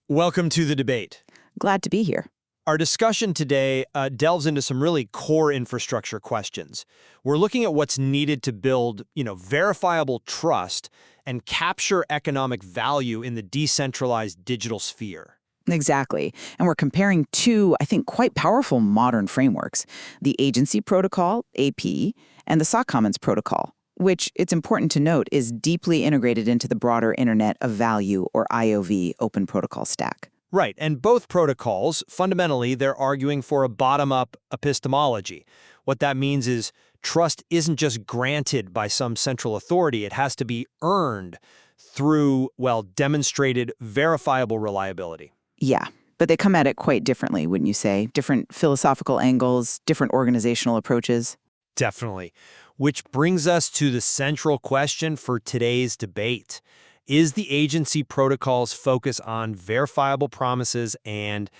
Welcome to the debate. Glad to be here. Our discussion today delves into some really core infrastructure questions. We're looking at what's needed to build, verifiable trust and capture economic value in the decentralized digital sphere. Exactly. And we're comparing two, I think, quite powerful modern frameworks, the Agency Protocol, AP, and the SOC Commons Protocol, which, it's important to note, is deeply integrated into the broader Internet of Value, or IOV, open protocol stack. Right, and both protocols, fundamentally, they're arguing for a bottom-up epistemology. What that means is trust isn't just granted by some central authority, it has to be earned through, demonstrated, verifiable reliability. Yeah, but they come at it quite differently, wouldn't you say? Different philosophical angles, different organizational approaches. Definitely. Which brings us to the central question for today's debate. Is the agency protocol's focus on verifiable promises and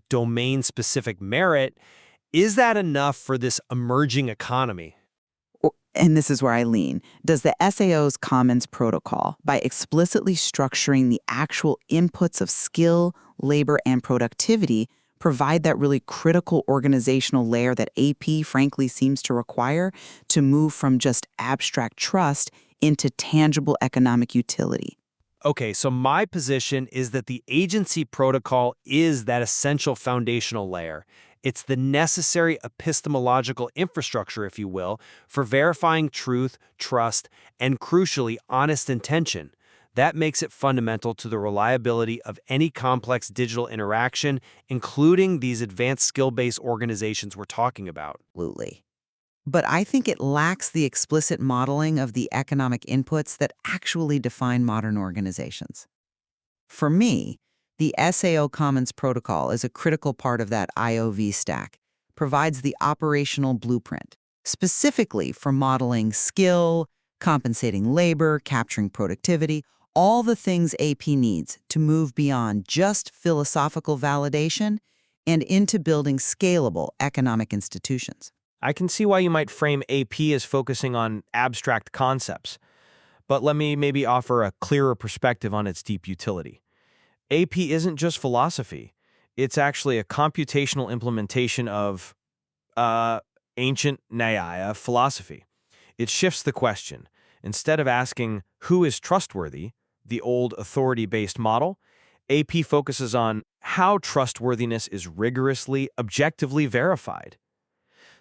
domain-specific merit, is that enough for this emerging economy? And this is where I lean. Does the SAO's Commons Protocol, by explicitly structuring the actual inputs of skill, labor, and productivity, provide that really critical organizational layer that AP frankly seems to require to move from just abstract trust into tangible economic utility? Okay, so my position is that the agency protocol is that essential foundational layer. It's the necessary epistemological infrastructure, if you will, for verifying truth, trust, and crucially, honest intention. That makes it fundamental to the reliability of any complex digital interaction, including these advanced skill-based organizations we're talking about. Absolutely. But I think it lacks the explicit modeling of the economic inputs that actually define modern organizations. For me, the SAO Commons Protocol is a critical part of that IOV stack, provides the operational blueprint, specifically for modeling skill, compensating labor, capturing productivity, all the things AP needs to move beyond just philosophical validation and into building scalable economic institutions. I can see why you might frame AP as focusing on abstract concepts, but let me maybe offer a clearer perspective on its deep utility. AP isn't just philosophy. It's actually a computational implementation of ancient Nyaya philosophy. It shifts the question. Instead of asking who is trustworthy, the old authority-based model, AP focuses on how trustworthiness is rigorously, objectively verified.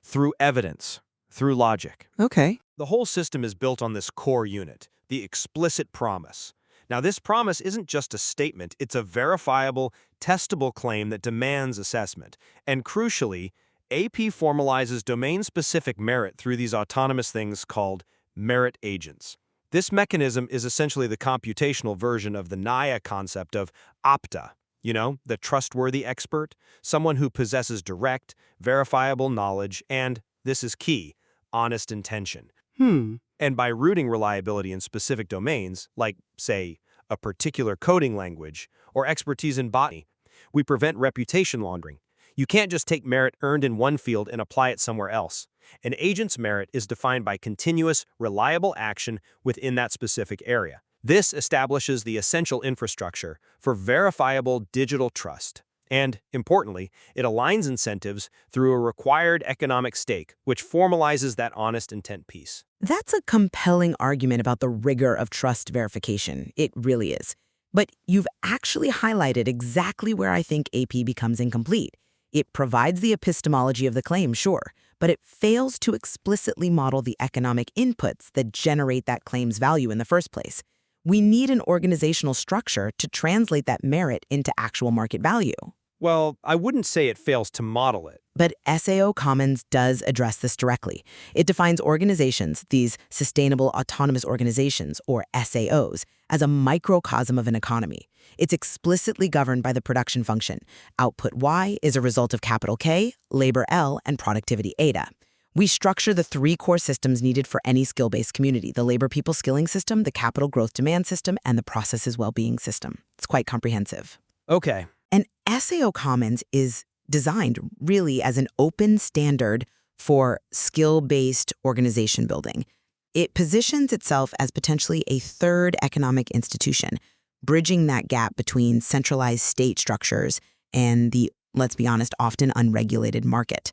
Through evidence, through logic. Okay. The whole system is built on this core unit, the explicit promise. Now, this promise isn't just a statement, it's a verifiable, testable claim that demands assessment. And crucially, AP formalizes domain-specific merit through these autonomous things called merit agents. This mechanism is essentially the computational version of the Naya concept of APTA. The trustworthy expert, someone who possesses direct, verifiable knowledge, and, this is key, honest intention. And by rooting reliability in specific domains, like, say, a particular coding language or expertise in botany, we prevent reputation laundering. You can't just take merit earned in one field and apply it somewhere else. An agent's merit is defined by continuous, reliable action within that specific area. This establishes the essential infrastructure for verifiable digital trust. And, importantly, it aligns incentives through a required economic stake, which formalizes that honest intent piece. That's a compelling argument about the rigor of trust verification. It really is. But you've actually highlighted exactly where I think AP becomes incomplete. It provides the epistemology of the claim, sure, but it fails to explicitly model the economic inputs that generate that claim's value in the first place. We need an organizational structure to translate that merit into actual market value. Well, I wouldn't say it fails to model it. But SAO Commons does address this directly. It defines organizations, these sustainable autonomous organizations, or SAOs, as a microcosm of an economy. It's explicitly governed by the production function. Output Y is a result of capital K, labor L, and productivity eta. We structure the three core systems needed for any skill-based community: the labor people skilling system, the capital growth demand system, and the processes well-being system. It's quite comprehensive. Okay. And SAO Commons is designed really as an open standard for skill-based organization building. It positions itself as potentially a third economic institution, bridging that gap between centralized state structures and the, let's be honest, often unregulated market.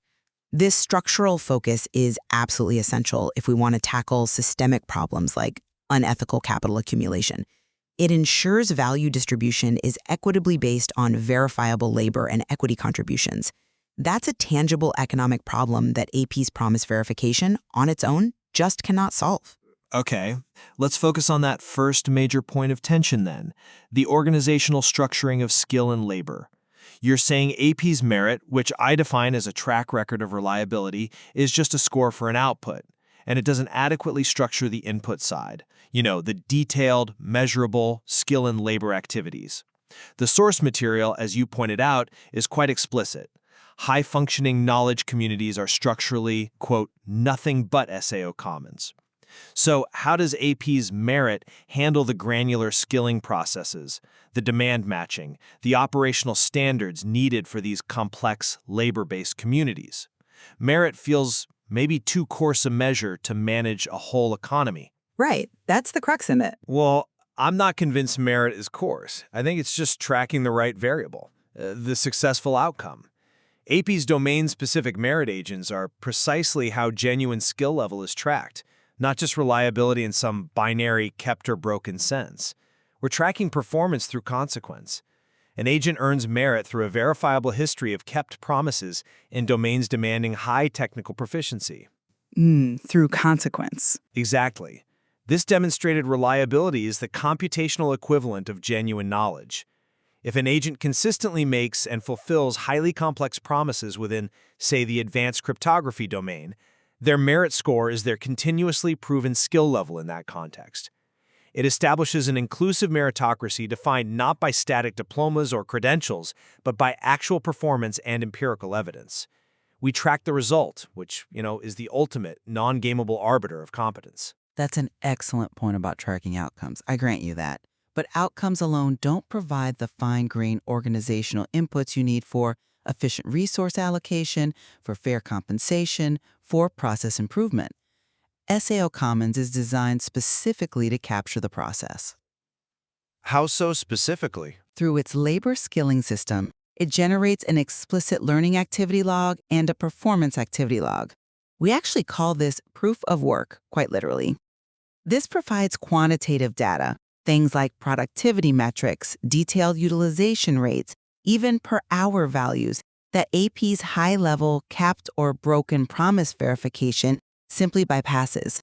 This structural focus is absolutely essential if we want to tackle systemic problems like unethical capital accumulation. It ensures value distribution is equitably based on verifiable labor and equity contributions. That's a tangible economic problem that AP's promise verification on its own just cannot solve. Okay, let's focus on that first major point of tension then, the organizational structuring of skill and labor. You're saying AP's merit, which I define as a track record of reliability, is just a score for an output, and it doesn't adequately structure the input side, the detailed, measurable skill and labor activities. The source material, as you pointed out, is quite explicit. High-functioning knowledge communities are structurally, quote, nothing but SAO commons. So how does AP's merit handle the granular skilling processes, the demand matching, the operational standards needed for these complex labor-based communities? Merit feels maybe too coarse a measure to manage a whole economy. Right. That's the crux in it. Well, I'm not convinced merit is coarse. I think it's just tracking the right variable, the successful outcome. AP's domain-specific merit agents are precisely how genuine skill level is tracked, not just reliability in some binary kept or broken sense. We're tracking performance through consequence. An agent earns merit through a verifiable history of kept promises in domains demanding high technical proficiency. Through consequence. Exactly. This demonstrated reliability is the computational equivalent of genuine knowledge. If an agent consistently makes and fulfills highly complex promises within, say, the advanced cryptography domain, their merit score is their continuously proven skill level in that context. It establishes an inclusive meritocracy defined not by static diplomas or credentials, but by actual performance and empirical evidence. We track the result, which, is the ultimate, non-gameable arbiter of competence. That's an excellent point about tracking outcomes. I grant you that. But outcomes alone don't provide the fine-grained organizational inputs you need for efficient resource allocation, for fair compensation, for process improvement. SAO Commons is designed specifically to capture the process. How so specifically? Through its labor skilling system, it generates an explicit learning activity log and a performance activity log. We actually call this proof of work, quite literally. This provides quantitative data, things like productivity metrics, detailed utilization rates, even per hour values, that AP's high-level capped or broken promise verification simply bypasses.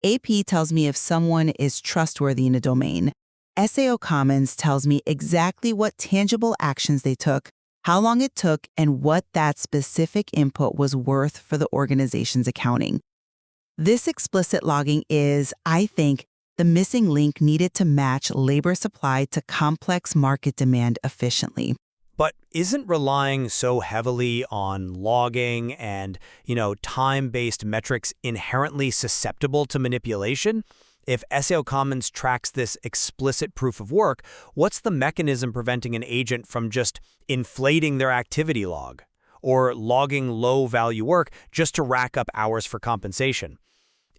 AP tells me if someone is trustworthy in a domain. SAO Commons tells me exactly what tangible actions they took, how long it took, and what that specific input was worth for the organization's accounting. This explicit logging is, I think, the missing link needed to match labor supply to complex market demand efficiently. But isn't relying so heavily on logging and, time-based metrics inherently susceptible to manipulation? If SAO Commons tracks this explicit proof of work, what's the mechanism preventing an agent from just inflating their activity log or logging low-value work just to rack up hours for compensation?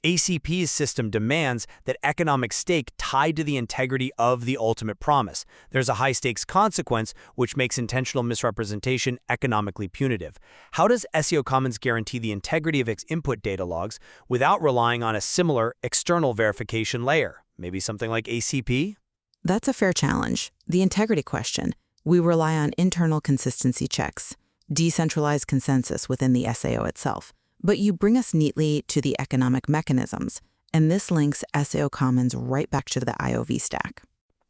ACP's system demands that economic stake tied to the integrity of the ultimate promise. There's a high-stakes consequence, which makes intentional misrepresentation economically punitive. How does SAO Commons guarantee the integrity of its input data logs without relying on a similar external verification layer? Maybe something like ACP? That's a fair challenge. The integrity question. We rely on internal consistency checks, decentralized consensus within the SAO itself. But you bring us neatly to the economic mechanisms, and this links SAO Commons right back to the IOV stack.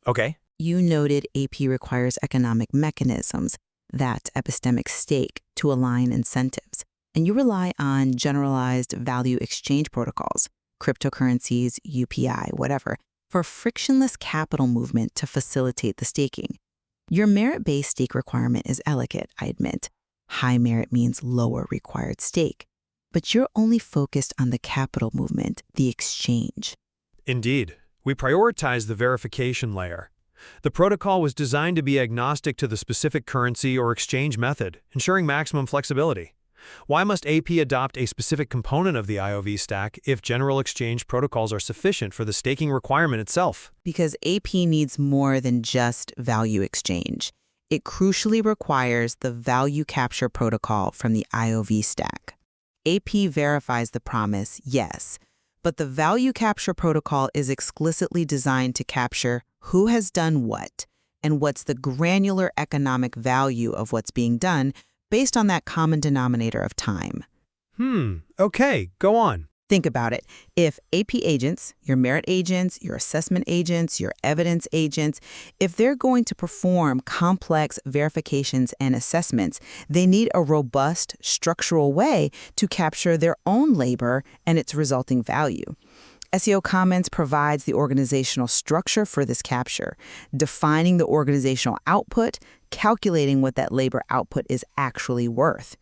Okay. You noted AP requires economic mechanisms, that epistemic stake, to align incentives, and you rely on generalized value exchange protocols, cryptocurrencies, UPI, whatever, for frictionless capital movement to facilitate the staking. Your merit-based stake requirement is elegant, I admit. High merit means lower required stake. But you're only focused on the capital movement, the exchange. Indeed. We prioritize the verification layer. The protocol was designed to be agnostic to the specific currency or exchange method, ensuring maximum flexibility. Why must AP adopt a specific component of the IOV stack if general exchange protocols are sufficient for the staking requirement itself? Because AP needs more than just value exchange. It crucially requires the value capture protocol from the IOV stack. AP verifies the promise, yes, but the value capture protocol is explicitly designed to capture who has done what and what's the granular economic value of what's being done based on that common denominator of time. Okay, go on. Think about it. If AP agents, your merit agents, your assessment agents, your evidence agents, if they're going to perform complex verifications and assessments, they need a robust, structural way to capture their own labor and its resulting value. SEO Commons provides the organizational structure for this capture, defining the organizational output, calculating what that labor output is actually worth.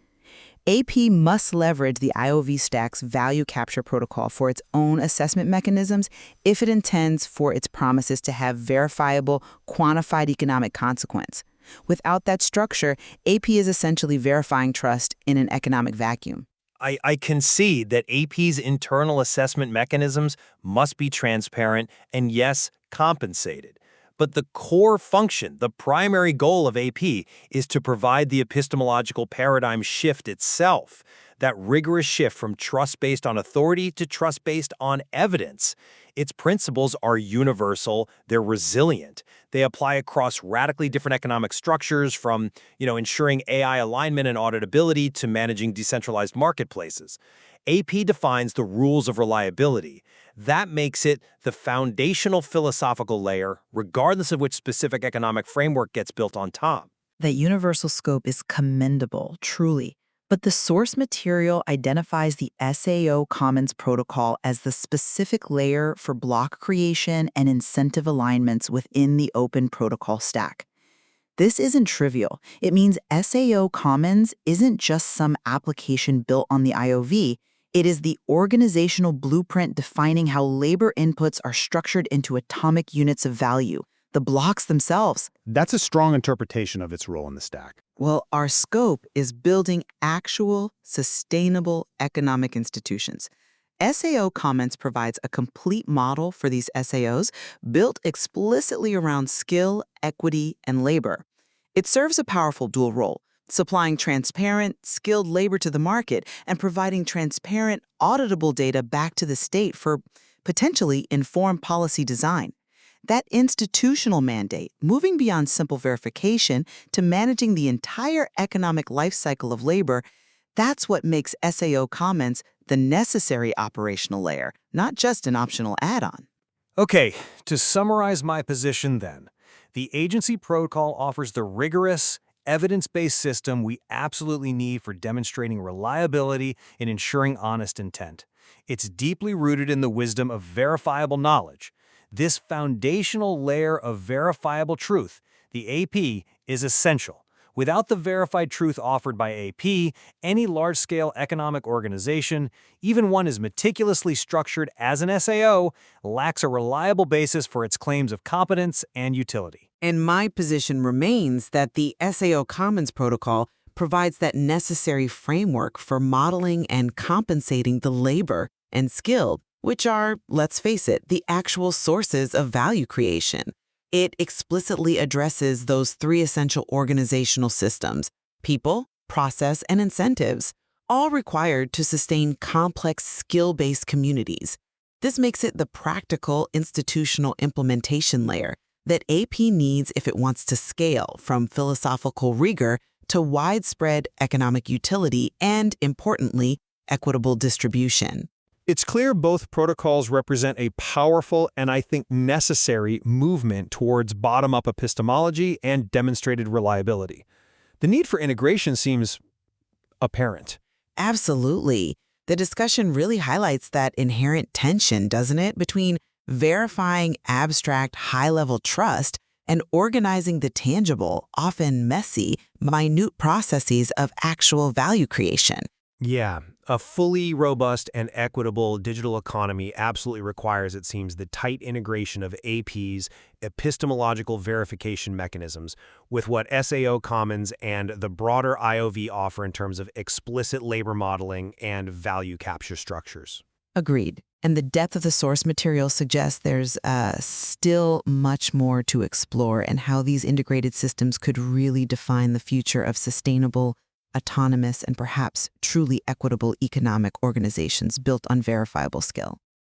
AP must leverage the IOV stack's value capture protocol for its own assessment mechanisms if it intends for its promises to have verifiable, quantified economic consequence. Without that structure, AP is essentially verifying trust in an economic vacuum. I concede that AP's internal assessment mechanisms must be transparent and, yes, compensated. But the core function, the primary goal of AP, is to provide the epistemological paradigm shift itself, that rigorous shift from trust based on authority to trust based on evidence. Its principles are universal, they're resilient. They apply across radically different economic structures, from, ensuring AI alignment and auditability to managing decentralized marketplaces. AP defines the rules of reliability. That makes it the foundational philosophical layer, regardless of which specific economic framework gets built on top. That universal scope is commendable, truly. But the source material identifies the SAO Commons protocol as the specific layer for block creation and incentive alignments within the open protocol stack. This isn't trivial. It means SAO Commons isn't just some application built on the IOV. It is the organizational blueprint defining how labor inputs are structured into atomic units of value, the blocks themselves. That's a strong interpretation of its role in the stack. Well, our scope is building actual, sustainable economic institutions. SAO Commons provides a complete model for these SAOs built explicitly around skill, equity, and labor. It serves a powerful dual role, supplying transparent, skilled labor to the market and providing transparent, auditable data back to the state for potentially informed policy design. That institutional mandate, moving beyond simple verification to managing the entire economic life cycle of labor, that's what makes SAO Commons the necessary operational layer, not just an optional add-on. Okay, to summarize my position then, the agency protocol offers the rigorous, evidence-based system we absolutely need for demonstrating reliability and ensuring honest intent. It's deeply rooted in the wisdom of verifiable knowledge. This foundational layer of verifiable truth, the AP, is essential. Without the verified truth offered by AP, any large-scale economic organization, even one as meticulously structured as an SAO, lacks a reliable basis for its claims of competence and utility. And my position remains that the SAO Commons protocol provides that necessary framework for modeling and compensating the labor and skill, which are, let's face it, the actual sources of value creation. It explicitly addresses those three essential organizational systems: people, process, and incentives, all required to sustain complex skill-based communities. This makes it the practical institutional implementation layer that AP needs if it wants to scale from philosophical rigor to widespread economic utility and, importantly, equitable distribution. It's clear both protocols represent a powerful and, I think, necessary movement towards bottom-up epistemology and demonstrated reliability. The need for integration seems apparent. Absolutely. The discussion really highlights that inherent tension, doesn't it, between verifying abstract, high-level trust and organizing the tangible, often messy, minute processes of actual value creation. Yeah, a fully robust and equitable digital economy absolutely requires, it seems, the tight integration of AP's epistemological verification mechanisms with what SAO Commons and the broader IOV offer in terms of explicit labor modeling and value capture structures. Agreed. And the depth of the source material suggests there's still much more to explore and how these integrated systems could really define the future of sustainable, autonomous, and perhaps truly equitable economic organizations built on verifiable skill.